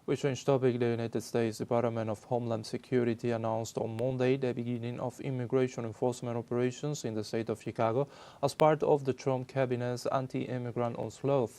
We change topic. The United States Department of Homeland Security announced on Monday the beginning of immigration enforcement operations in the state of Chicago as part of the Trump cabinet's anti-immigrant onslaught.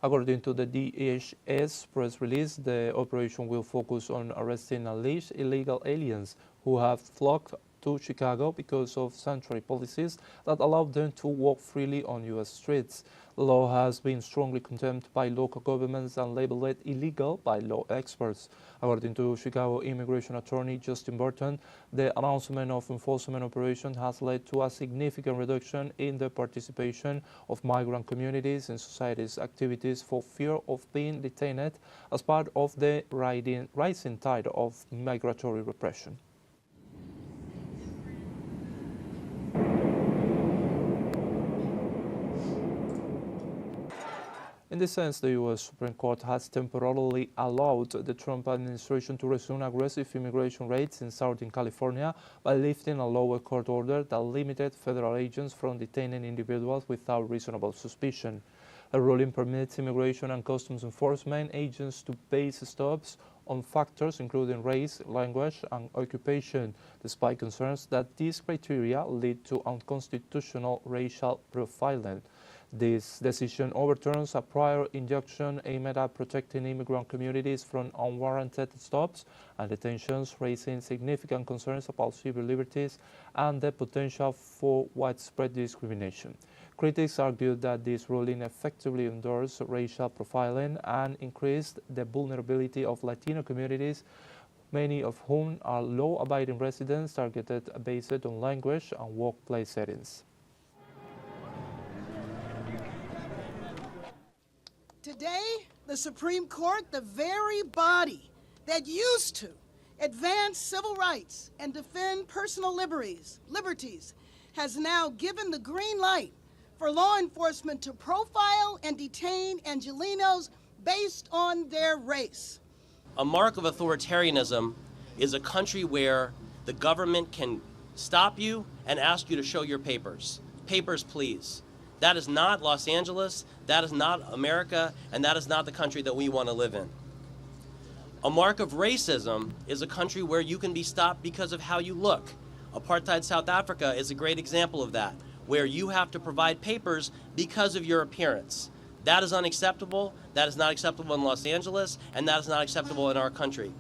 According to the DHS press release, the operation will focus on arresting alleged illegal aliens who have flocked to Chicago because of sanctuary policies that allow them to walk freely on U.S. streets. The law has been strongly condemned by local governments and labeled illegal by law experts. According to Chicago immigration attorney Justin Burton, the announcement of enforcement operation has led to a significant reduction in the participation of migrant communities in society's activities for fear of being detained as part of the rising tide of migratory repression. In this sense, the U.S. Supreme Court has temporarily allowed the Trump administration to resume aggressive immigration raids in Southern California by lifting a lower court order that limited federal agents from detaining individuals without reasonable suspicion. The ruling permits immigration and customs enforcement agents to base stops on factors including race, language, and occupation, despite concerns that these criteria lead to unconstitutional racial profiling. This decision overturns a prior injunction aimed at protecting immigrant communities from unwarranted stops and detentions, raising significant concerns about civil liberties and the potential for widespread discrimination. Critics argued that this ruling effectively endorsed racial profiling and increased the vulnerability of Latino communities, many of whom are law-abiding residents targeted based on language and workplace settings. Today, the Supreme Court, the very body that used to advance civil rights and defend personal liberties, has now given the green light for law enforcement to profile and detain Angelenos based on their race. A mark of authoritarianism is a country where the government can stop you and ask you to show your papers. Papers, please. That is not Los Angeles, that is not America, and that is not the country that we want to live in. A mark of racism is a country where you can be stopped because of how you look. Apartheid South Africa is a great example of that, where you have to provide papers because of your appearance. That is unacceptable, that is not acceptable in Los Angeles, and that is not acceptable in our country.